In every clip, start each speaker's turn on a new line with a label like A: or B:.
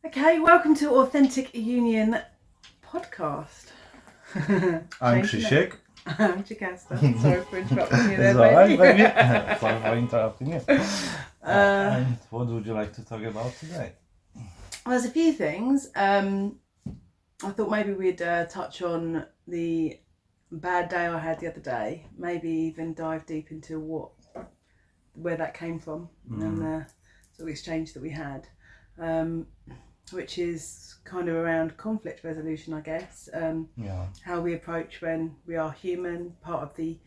A: Okay, welcome to Authentik Union Podcast.
B: I'm Krzysiek.
A: I'm Chicasta. Sorry for interrupting you there,
B: It's alright,
A: baby.
B: baby. Sorry for interrupting you. And what would you like to talk about today?
A: Well, there's a few things. I thought maybe we'd touch on the bad day I had the other day. Maybe even dive deep into where that came from and the sort of exchange that we had. Which is kind of around conflict resolution, I guess. How we approach when we are human. Part of the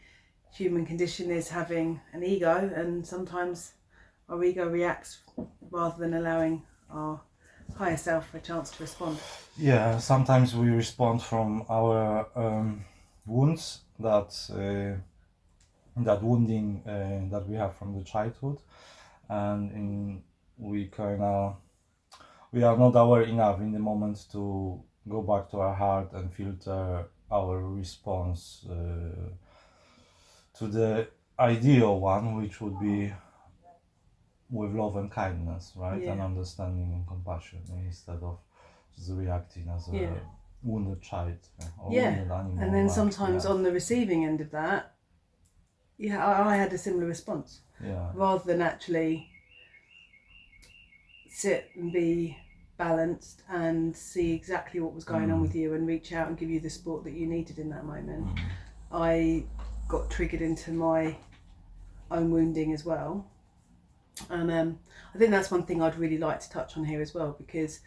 A: human condition is having an ego, and sometimes our ego reacts rather than allowing our higher self a chance to respond.
B: Yeah, sometimes we respond from our wounds, that wounding that we have from the childhood, and we are not aware enough in the moment to go back to our heart and filter our response to the ideal one, which would be with love and kindness, right?
A: Yeah.
B: And understanding and compassion, instead of just reacting as a wounded child or wounded animal.
A: And then sometimes on the receiving end of that, I had a similar response.
B: Yeah.
A: Rather than actually sit and be balanced and see exactly what was going on with you and reach out and give you the support that you needed in that moment, I got triggered into my own wounding as well. And I think that's one thing I'd really like to touch on here as well, because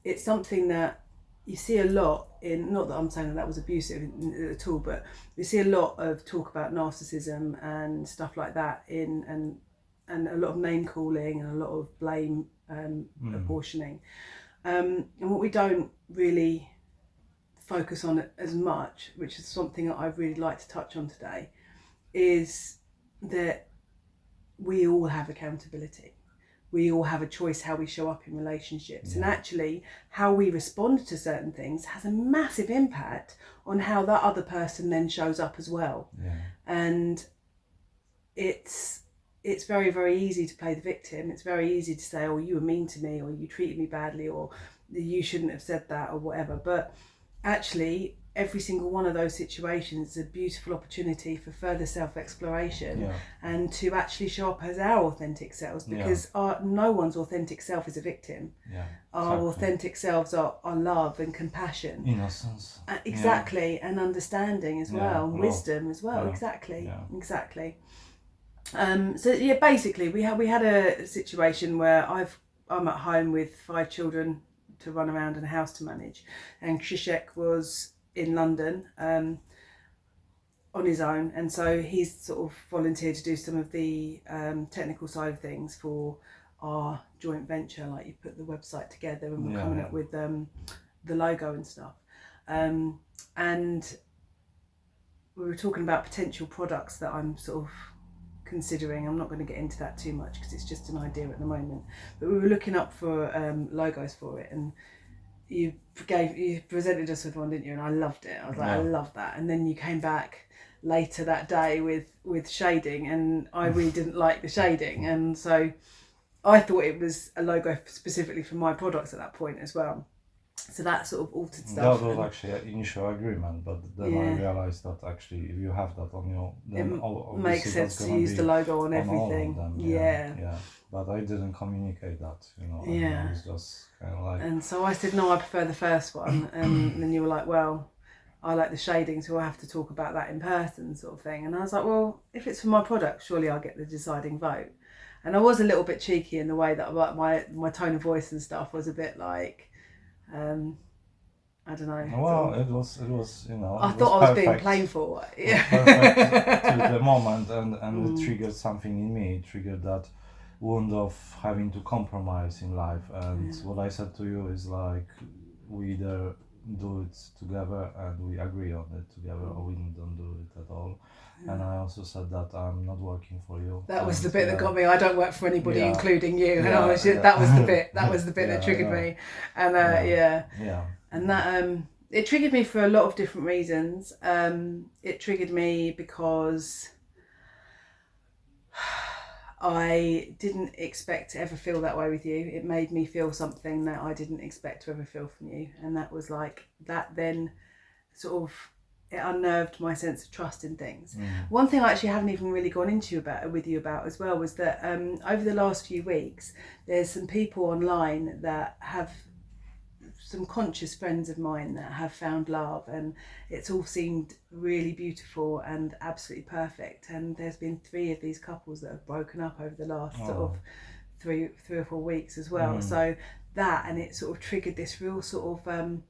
A: it's something that you see a lot in, not that I'm saying that was abusive at all, but we see a lot of talk about narcissism and stuff like that and a lot of name calling and a lot of blame apportioning. And what we don't really focus on as much, which is something that I'd really like to touch on today, is that we all have accountability. We all have a choice how we show up in relationships. And actually, how we respond to certain things has a massive impact on how that other person then shows up as well.
B: Yeah.
A: And it's very, very easy to play the victim. It's very easy to say, oh, you were mean to me, or you treated me badly, or you shouldn't have said that, or whatever. But actually, every single one of those situations is a beautiful opportunity for further self-exploration and to actually show up as our authentic selves, because no one's authentic self is a victim. Our authentic selves are love and compassion,
B: innocence,
A: exactly, and understanding as well, and wisdom as well. Exactly. So basically we had a situation where I'm at home with 5 children to run around and a house to manage, and Krzysiek was in London on his own, and so he's sort of volunteered to do some of the technical side of things for our joint venture, like you put the website together and we're coming up with the logo and stuff, and we were talking about potential products that I'm sort of considering. I'm not going to get into that too much because it's just an idea at the moment, but we were looking up for logos for it, and you presented us with one, didn't you? And I loved it. I was like, I love that. And then you came back later that day with shading, and I really didn't like the shading, and so I thought it was a logo specifically for my products at that point as well. So that sort of altered stuff.
B: That was actually an initial agreement, but then I realized that actually if you have that on your, then
A: it makes sense to use the logo on everything.
B: Yeah. But I didn't communicate that, I was just kind of like...
A: And so I said, no, I prefer the first one. And then you were like, well, I like the shading, so I'll have to talk about that in person, sort of thing. And I was like, well, if it's for my product, surely I'll get the deciding vote. And I was a little bit cheeky in the way that my tone of voice and stuff was a bit like, I don't know.
B: Well, it was
A: I thought I was being playful.
B: Perfect to the moment, and it triggered something in me. It triggered that wound of having to compromise in life. And what I said to you is like, we either do it together and we agree on it together, or we don't do it at all. And I also said that I'm not working for you.
A: That was the bit that got me. I don't work for anybody, including you. And I was that was the bit. That was the bit that triggered me. And and that it triggered me for a lot of different reasons. It triggered me because I didn't expect to ever feel that way with you. It made me feel something that I didn't expect to ever feel from you. And that was like, that then sort of, it unnerved my sense of trust in things. One thing I actually haven't even really gone into with you about as well was that over the last few weeks, there's some people online that have, some conscious friends of mine that have found love, and it's all seemed really beautiful and absolutely perfect. And there's been 3 of these couples that have broken up over the last sort of three or 4 weeks as well. So that, and it sort of triggered this real sort of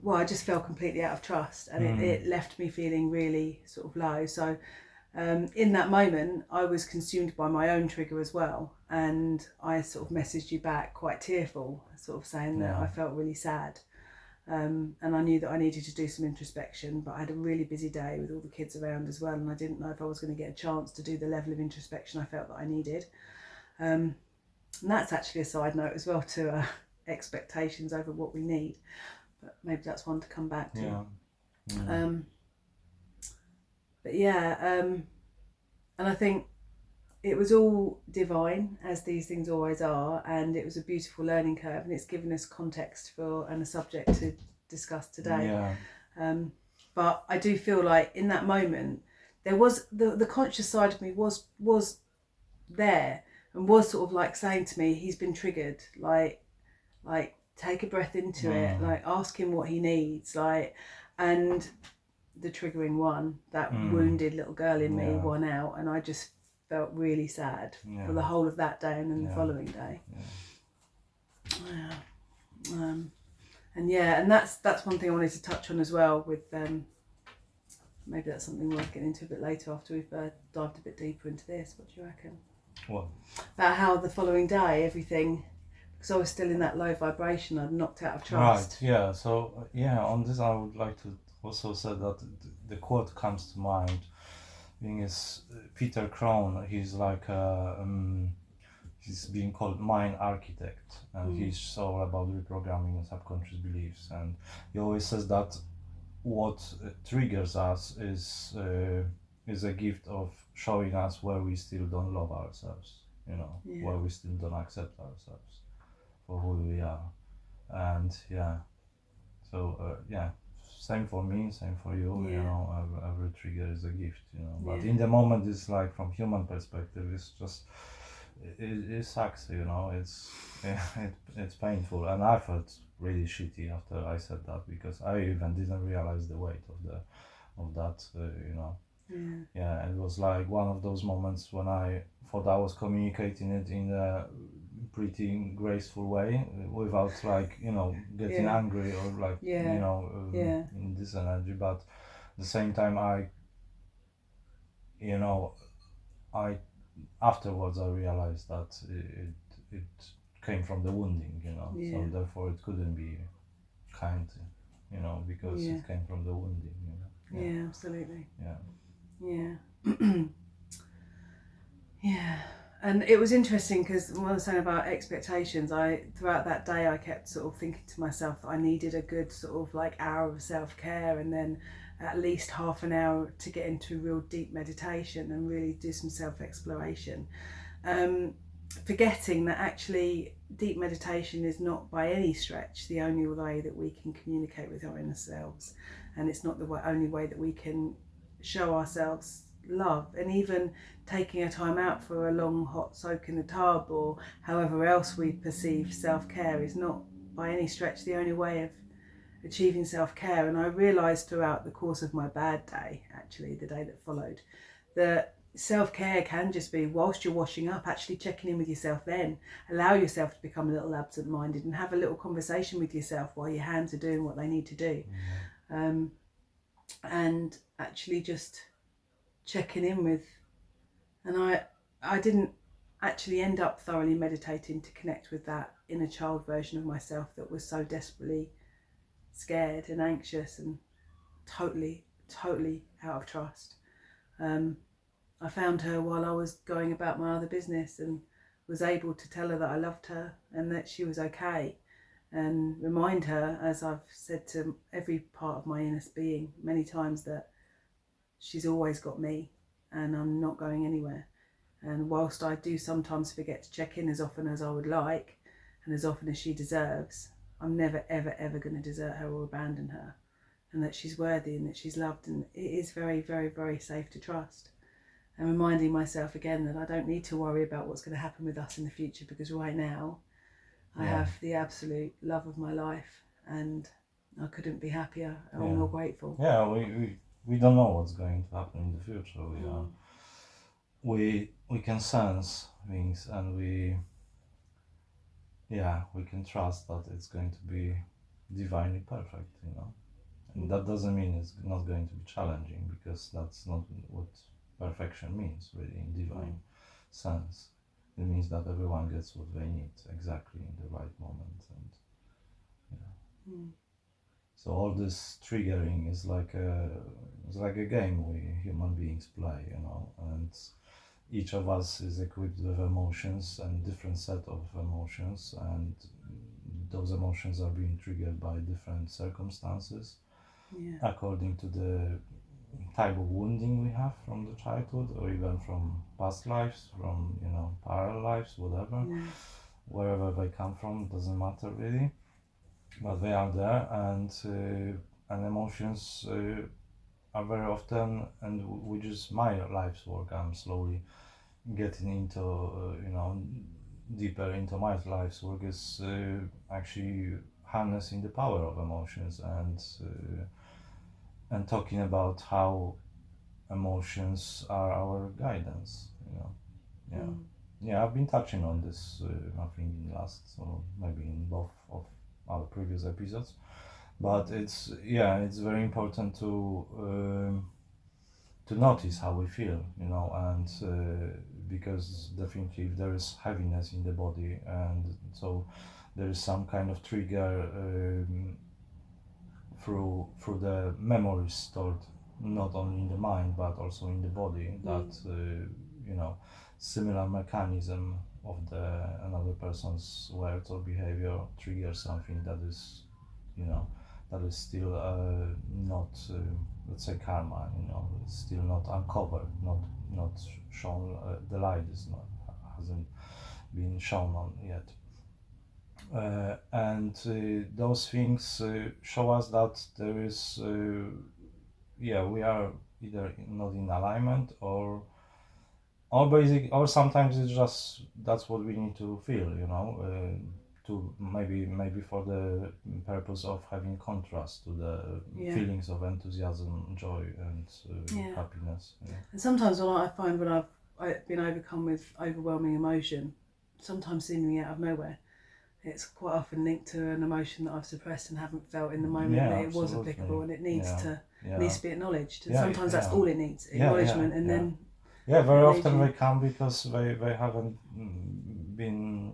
A: well, I just felt completely out of trust, and it left me feeling really sort of low. So in that moment, I was consumed by my own trigger as well, and I sort of messaged you back quite tearful, sort of saying that I felt really sad, and I knew that I needed to do some introspection, but I had a really busy day with all the kids around as well, and I didn't know if I was going to get a chance to do the level of introspection I felt that I needed. And that's actually a side note as well to expectations over what we need. But maybe that's one to come back to. But yeah, and I think it was all divine, as these things always are, and it was a beautiful learning curve, and it's given us context for and a subject to discuss today. But I do feel like in that moment there was the conscious side of me was there, and was sort of like saying to me, he's been triggered, like take a breath into it, like ask him what he needs, like, and the triggering one, that wounded little girl in me won out, and I just felt really sad for the whole of that day and then the following day. And that's one thing I wanted to touch on as well with maybe that's something worth getting into a bit later after we've dived a bit deeper into this. What do you reckon?
B: What?
A: About how the following day everything, because I was still in that low vibration, I'd knocked out of trust.
B: Right, yeah. So, on this I would like to also say that the quote comes to mind, being is Peter Crone. He's like he's being called mind architect, and he's all about reprogramming subconscious beliefs, and he always says that what triggers us is a gift of showing us where we still don't love ourselves, where we still don't accept ourselves for who we are. And same for me, same for you. Every trigger is a gift, but in the moment it's like, from human perspective, it's just it sucks, it's painful, and I felt really shitty after I said that, because I even didn't realize the weight of that. It was like one of those moments when I thought I was communicating it in a pretty graceful way, without getting angry or in this energy, but at the same time I afterwards I realized that it came from the wounding, so therefore it couldn't be kind, because it came from the wounding,
A: Absolutely.
B: Yeah.
A: And it was interesting because when I was saying about expectations, throughout that day I kept sort of thinking to myself that I needed a good sort of like hour of self-care, and then at least half an hour to get into real deep meditation and really do some self-exploration, forgetting that actually deep meditation is not by any stretch the only way that we can communicate with our inner selves, and it's not the only way that we can show ourselves love. And even taking a time out for a long hot soak in the tub, or however else we perceive self-care, is not by any stretch the only way of achieving self-care. And I realised throughout the course of my bad day, actually the day that followed, that self-care can just be whilst you're washing up, actually checking in with yourself. Then allow yourself to become a little absent-minded and have a little conversation with yourself while your hands are doing what they need to do, and actually just checking in with. And I didn't actually end up thoroughly meditating to connect with that inner child version of myself that was so desperately scared and anxious and totally out of trust. I found her while I was going about my other business, and was able to tell her that I loved her and that she was okay, and remind her, as I've said to every part of my inner being many times, that she's always got me and I'm not going anywhere. And whilst I do sometimes forget to check in as often as I would like and as often as she deserves, I'm never, ever, ever going to desert her or abandon her, and that she's worthy and that she's loved, and it is very, very, very safe to trust. And reminding myself again that I don't need to worry about what's going to happen with us in the future, because right now I have the absolute love of my life, and I couldn't be happier or more grateful.
B: Yeah, we don't know what's going to happen in the future. We can sense things, and we can trust that it's going to be divinely perfect, And that doesn't mean it's not going to be challenging, because that's not what perfection means, really, in divine sense. It means that everyone gets what they need exactly in the right moment, and so all this triggering is like a game we human beings play, and each of us is equipped with emotions and different set of emotions, and those emotions are being triggered by different circumstances according to the type of wounding we have from the childhood, or even from past lives, from parallel lives, whatever, wherever they come from, doesn't matter really, but they are there, and emotions are very often, and which is my life's work. I'm slowly getting into deeper into my life's work, is actually harnessing the power of emotions, and talking about how emotions are our guidance. I've been touching on this I think in last, or maybe in both of our previous episodes, but it's very important to notice how we feel, and because definitely if there is heaviness in the body, and so there is some kind of trigger through the memories stored not only in the mind but also in the body, that similar mechanism of another person's words or behavior triggers something that is still not let's say karma, it's still not uncovered, not shown, the light hasn't been shown on yet, and those things show us that there is we are either not in alignment, or sometimes it's just that's what we need to feel, to maybe for the purpose of having contrast to the feelings of enthusiasm, joy, and happiness.
A: And sometimes I find when I've been overcome with overwhelming emotion, sometimes seemingly out of nowhere, it's quite often linked to an emotion that I've suppressed and haven't felt in the moment that it was applicable, and it needs to be acknowledged. And sometimes that's all it needs, acknowledgement, and then
B: very often they come because they haven't been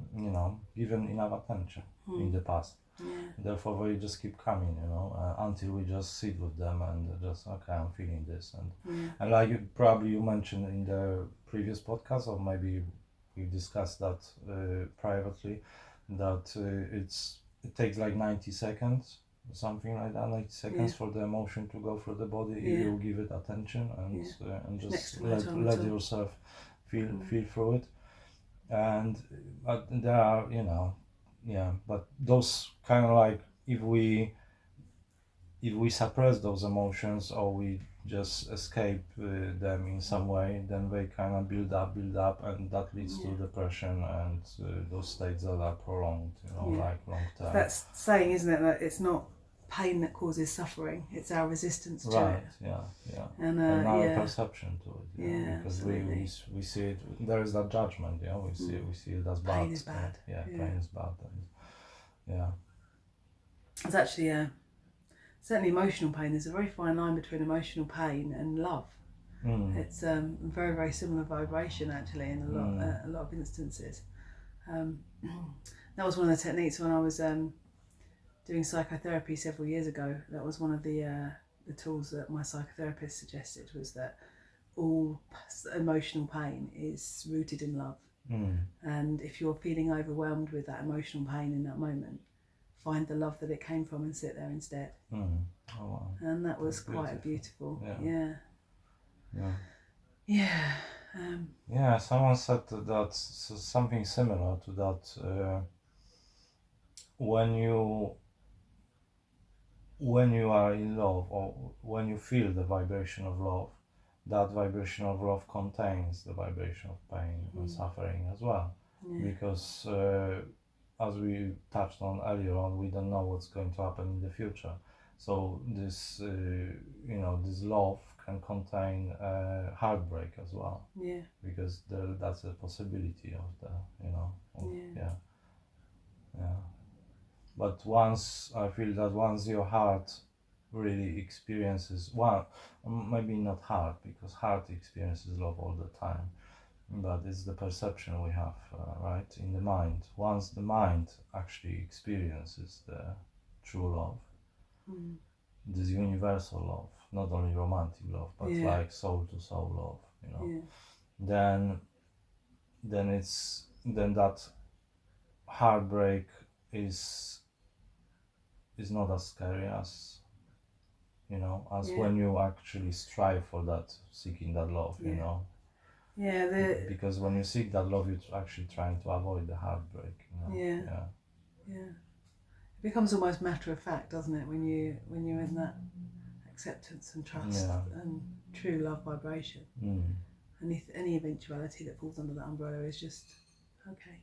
B: given enough attention in the past. Therefore they just keep coming, until we just sit with them and just, okay, I'm feeling this, and like you mentioned in the previous podcast, or maybe we discussed that privately, that it takes like 90 seconds, something like that, 90 seconds for the emotion to go through the body, if you give it attention, and just let yourself feel through it. And but there are but those kind of like, if we suppress those emotions, or we just escape them in some way, then they kind of build up, and that leads to depression, and those states that are prolonged, like long term.
A: That's saying, isn't it, that it's not pain that causes suffering, it's our resistance to it.
B: And our perception to it, because
A: absolutely.
B: we see it, there is that judgment, we see it as bad.
A: Pain is bad.
B: Pain is bad, and
A: it's actually certainly emotional pain. There's a very fine line between emotional pain and love. It's very, very similar vibration, actually, in a lot of instances. That was one of the techniques when I was doing psychotherapy several years ago. That was one of the tools that my psychotherapist suggested, was that all emotional pain is rooted in love. And if you're feeling overwhelmed with that emotional pain in that moment, find the love that it came from and sit there instead.
B: Oh, wow.
A: And that was quite beautiful.
B: Yeah, someone said that something similar to that. When you are in love, or when you feel the vibration of love, that vibration of love contains the vibration of pain and suffering as well. Because as we touched on earlier on, we don't know what's going to happen in the future. So this this love can contain heartbreak as well.
A: Yeah.
B: Because that's a possibility of yeah. But once your heart really experiences maybe not heart, because heart experiences love all the time, but it's the perception we have, right, in the mind. Once the mind actually experiences the true love, this universal love, not only romantic love, but like soul to soul love, then that heartbreak is not as scary as when you actually strive for that, seeking that love. Because when you seek that love, you're actually trying to avoid the heartbreak.
A: Yeah. It becomes almost matter of fact, doesn't it, when you're in that acceptance and trust and true love vibration. And any eventuality that falls under that umbrella is just okay.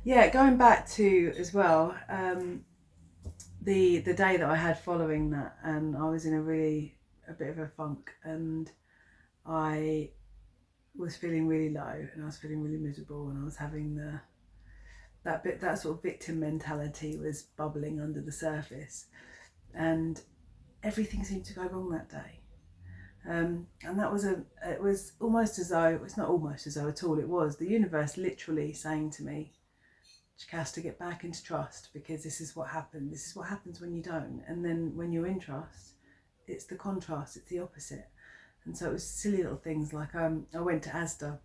A: Yeah, going back to as well, the day that I had following that, and I was in a bit of a funk, and I was feeling really low, and I was feeling really miserable, and I was having that sort of victim mentality was bubbling under the surface, and everything seemed to go wrong that day. And that was it was almost as though, it's not almost as though at all, it was the universe literally saying to me, Chikaste, to get back into trust, because this is what happened. This is what happens when you don't. And then when you're in trust, it's the contrast, it's the opposite. And so it was silly little things like I went to Asda,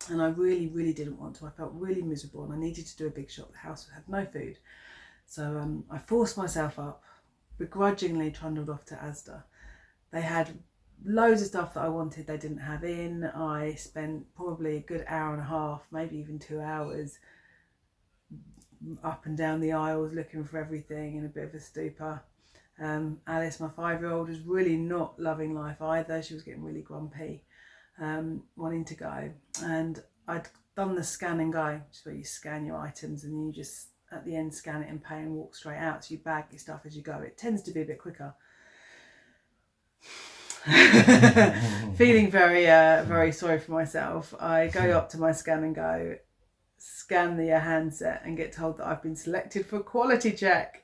A: and I really, really didn't want to. I felt really miserable, and I needed to do a big shop. The house had no food. So I forced myself up, begrudgingly trundled off to Asda. They had loads of stuff that I wanted they didn't have in. I spent probably a good hour and a half, maybe even 2 hours, up and down the aisles looking for everything in a bit of a stupor. Alice, my 5-year-old, was really not loving life either. She was getting really grumpy, wanting to go. And I'd done the scan and go, which is where you scan your items and you just at the end scan it and pay and walk straight out. So you bag your stuff as you go. It tends to be a bit quicker. Feeling very very sorry for myself, I go up to my scan and go, scan the handset, and get told that I've been selected for a quality check.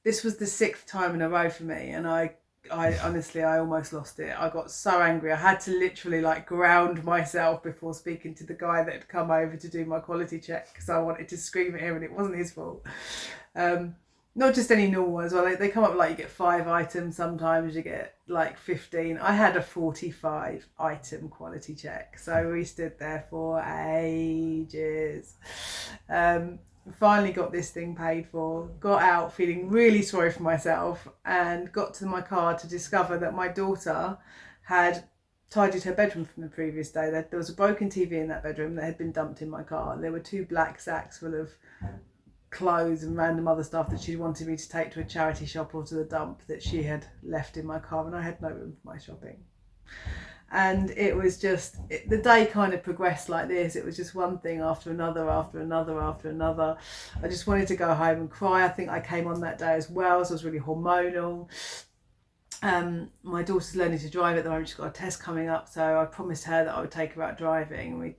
A: This was the 6th time in a row for me, and I honestly, I almost lost it. I got so angry. I had to literally ground myself before speaking to the guy that had come over to do my quality check, because I wanted to scream at him, and it wasn't his fault. Not just any normal ones. Well, they come up you get 5 items. Sometimes you get 15. I had a 45 item quality check. So we stood there for ages. Finally got this thing paid for. Got out feeling really sorry for myself, and got to my car to discover that my daughter had tidied her bedroom from the previous day. There was a broken TV in that bedroom that had been dumped in my car. There were 2 black sacks full of clothes and random other stuff that she wanted me to take to a charity shop or to the dump that she had left in my car, and I had no room for my shopping. And it was just, the day kind of progressed like this. It was just one thing after another, after another, after another. I just wanted to go home and cry. I think I came on that day as well, so I was really hormonal. My daughter's learning to drive at the moment. She's got a test coming up, so I promised her that I would take her out driving, and we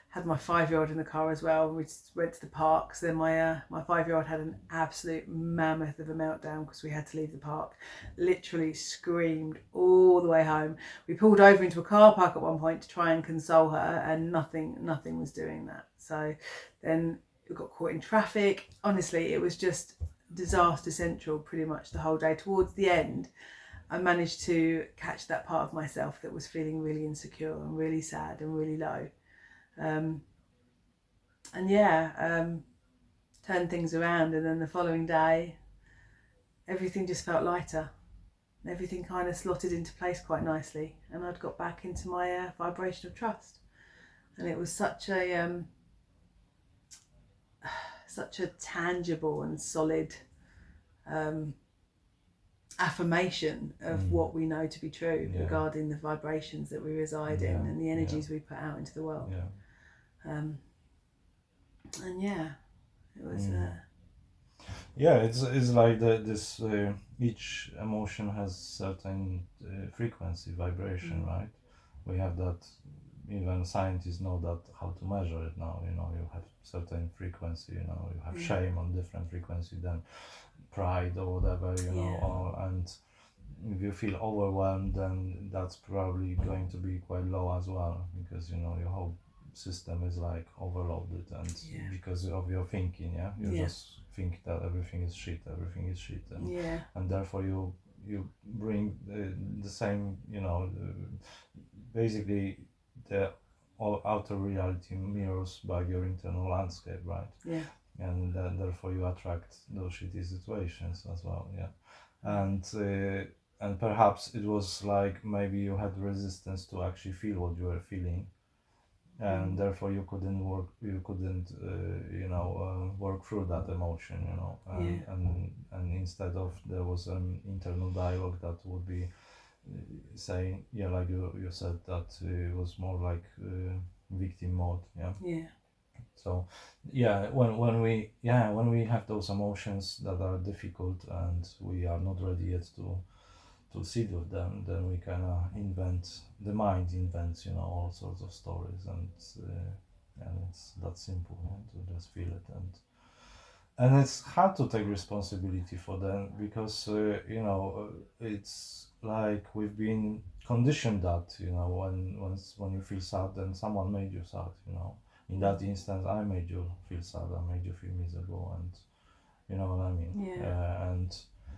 A: had my 5-year-old in the car as well. We went to the park. So then my 5-year-old had an absolute mammoth of a meltdown because we had to leave the park. Literally screamed all the way home. We pulled over into a car park at one point to try and console her, and nothing was doing that. So then we got caught in traffic. Honestly, it was just disaster central pretty much the whole day. Towards the end, I managed to catch that part of myself that was feeling really insecure and really sad and really low. Turned things around, and then the following day everything just felt lighter. everything kind of slotted into place quite nicely, and I'd got back into my vibration of trust. And it was such a tangible and solid affirmation of what we know to be true regarding the vibrations that we reside in and the energies we put out into the world. And it was
B: it's like this each emotion has certain frequency vibration, right? We have that. Even scientists know that how to measure it now. You have certain frequency. You have shame on different frequency than pride or whatever. And if you feel overwhelmed, then that's probably going to be quite low as well, because your whole system is like overloaded, and because of your thinking, you just think that everything is shit, and therefore you bring the same, basically the all outer reality mirrors by your internal landscape, right? And therefore you attract those shitty situations as well, and perhaps it was like maybe you had resistance to actually feel what you were feeling, and therefore you couldn't work through that emotion, and instead of there was an internal dialogue that would be saying, like you said, that it was more like victim mode, so when we have those emotions that are difficult and we are not ready yet to sit with them, then we kind of the mind invents all sorts of stories, and it's that simple, to just feel it, and it's hard to take responsibility for them, because it's like we've been conditioned that when you feel sad, then someone made you sad. In that instance, I made you feel sad, I made you feel miserable, and you know what I mean. And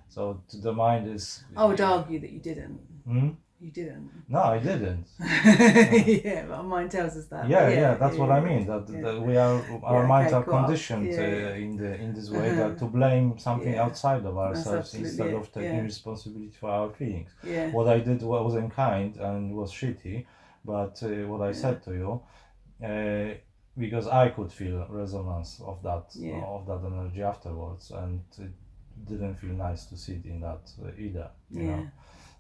B: so to the mind is.
A: I would argue that you didn't. You didn't.
B: No, I didn't.
A: But our mind tells us that.
B: That's what I mean. That we are, our minds are conditioned in this way that to blame something outside of ourselves instead of taking responsibility for our feelings. What I did was unkind and was shitty, but what I said to you, because I could feel resonance of that energy afterwards, and it didn't feel nice to sit in that either. You know.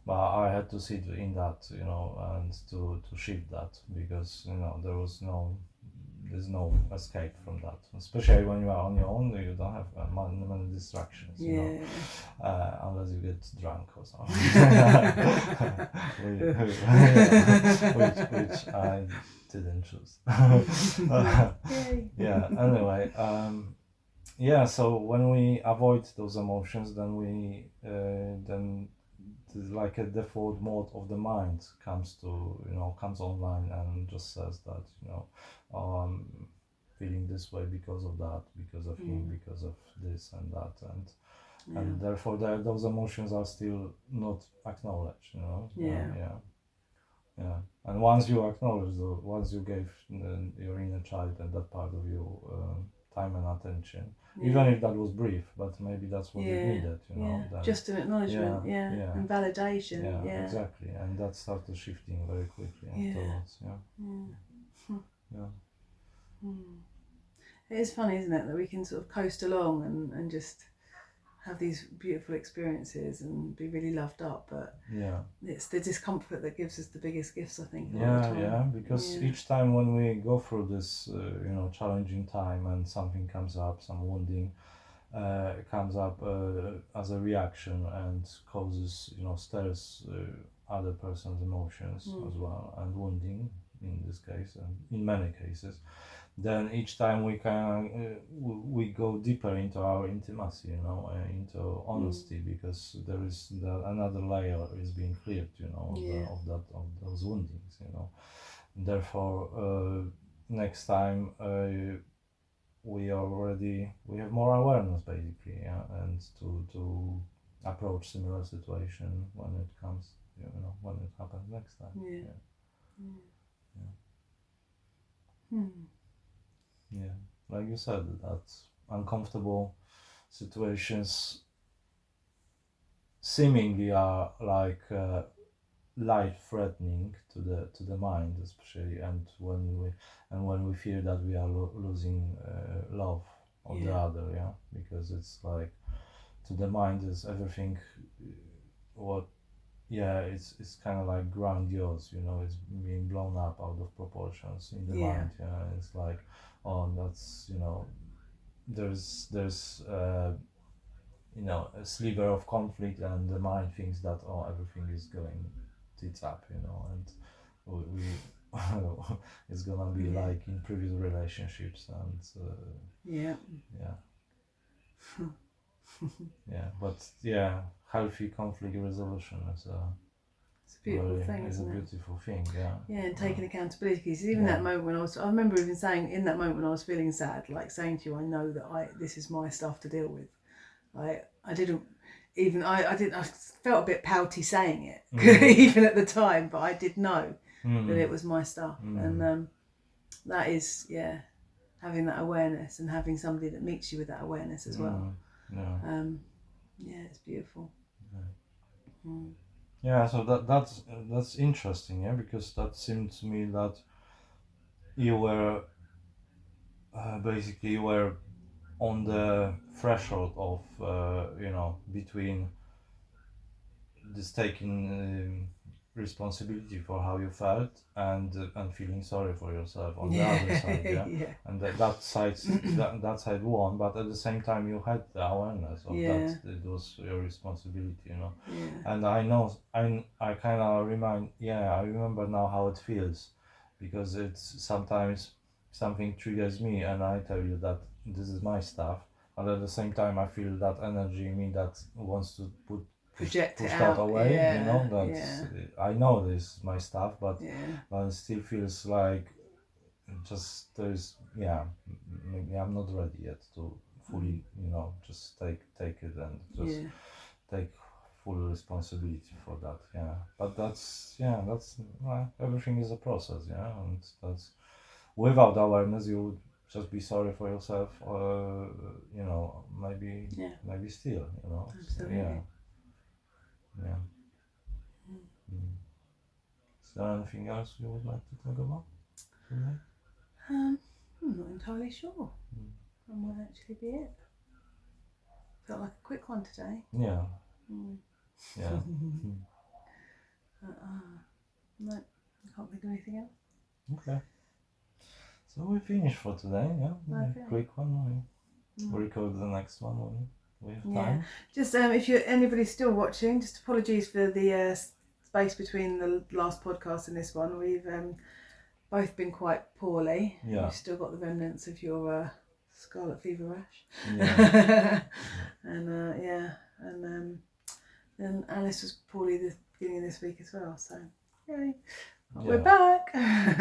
B: But I had to sit in that, and to shift that, because there's no escape from that. Especially when you are on your own, you don't have many distractions, unless you get drunk or something, which I didn't choose. Anyway, so when we avoid those emotions, then like a default mode of the mind comes online and just says that I'm feeling this way because of that, because of him, because of this and that, and therefore those emotions are still not acknowledged, and once you acknowledge once you gave your inner child and that part of you time and attention, even if that was brief, but maybe that's what it needed,
A: just an acknowledgement, and validation,
B: exactly, and that started shifting very quickly afterwards.
A: It is funny, isn't it, that we can sort of coast along and just have these beautiful experiences and be really loved up, but it's the discomfort that gives us the biggest gifts, I think.
B: Because each time when we go through this challenging time and something comes up, some wounding comes up as a reaction and causes stirs other person's emotions as well, and wounding in this case, and in many cases, then each time we go deeper into our intimacy, into honesty, because there is another layer is being cleared, of those woundings, Therefore, next time we have more awareness, basically, and to approach similar situation when it comes, when it happens next time. Like you said, that uncomfortable situations seemingly are like life threatening to the mind, especially, and when we feel that we are losing love of the other, yeah, because it's like to the mind is everything what yeah, it's kind of like grandiose, you know, it's being blown up out of proportions in the mind, yeah, it's like, oh, that's, you know, there's you know, a sliver of conflict, and the mind thinks that, oh, everything is going tits up, you know, and we it's gonna be like in previous relationships, and yeah yeah, but yeah, healthy conflict resolution is a
A: It's a beautiful thing,
B: is a
A: isn't it?
B: beautiful thing, yeah.
A: Yeah, and taking accountability, because even that moment when I remember even saying in that moment when I was feeling sad, like saying to you, I know that this is my stuff to deal with. I didn't even, I felt a bit pouty saying it, even at the time, but I did know that it was my stuff. And that is, having that awareness and having somebody that meets you with that awareness as well. Yeah, it's beautiful.
B: Yeah, so that's interesting, yeah, because that seemed to me that you were basically you were on the threshold of you know, between this taking responsibility for how you felt and feeling sorry for yourself on the other side, yeah, and that side that side won, but at the same time you had the awareness of that it was your responsibility, you know, and I know I kind of I remember now how it feels, because it's sometimes something triggers me and I tell you that this is my stuff, and at the same time I feel that energy in me that wants to
A: project
B: push
A: it
B: that
A: out.
B: away, you know, that's I know this is my stuff, but it still feels like just there's maybe I'm not ready yet to fully, you know, just take it and just take full responsibility for that, but that's well, everything is a process, and that's without awareness you would just be sorry for yourself, or you know, maybe still, you know.
A: Absolutely.
B: Yeah. Is there anything else you would like to talk about today?
A: I'm not entirely sure. That might actually be it. Felt like a quick one today.
B: Yeah. Yeah.
A: No, I can't think of anything else.
B: Okay. So we finished for today,
A: Okay.
B: Quick one. We'll record the next one when we have time.
A: Just if anybody's still watching, just apologies for the space between the last podcast and this one. We've both been quite poorly.
B: Yeah.
A: You've still got the remnants of your scarlet fever rash.
B: Yeah.
A: And then Alice was poorly the beginning of this week as well. So yay. We're back.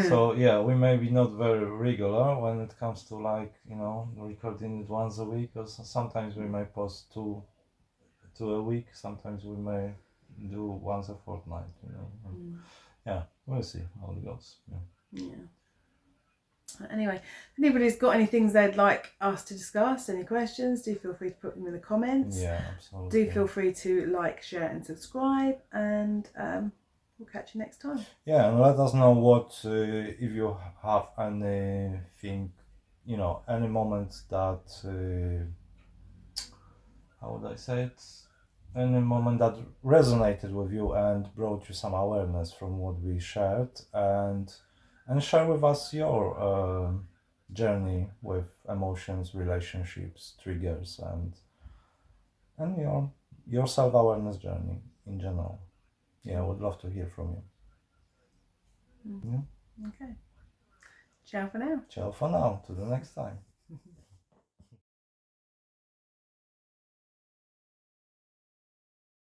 B: So we may be not very regular when it comes to, like, you know, recording it once a week, or sometimes we may post two a week, sometimes we may do once a fortnight, you know. We'll see how it goes.
A: Anyway, if anybody's got any things they'd like us to discuss, any questions, do feel free to put them in the comments.
B: Yeah, absolutely.
A: Do feel free to like, share and subscribe, and we'll catch you next time.
B: Yeah, and let us know what if you have anything, you know, any moments that how would I say it, any moment that resonated with you and brought you some awareness from what we shared, and share with us your journey with emotions, relationships, triggers, and your self-awareness journey in general. I would love to hear from you.
A: Okay. Ciao for now.
B: Ciao for now. To the next time.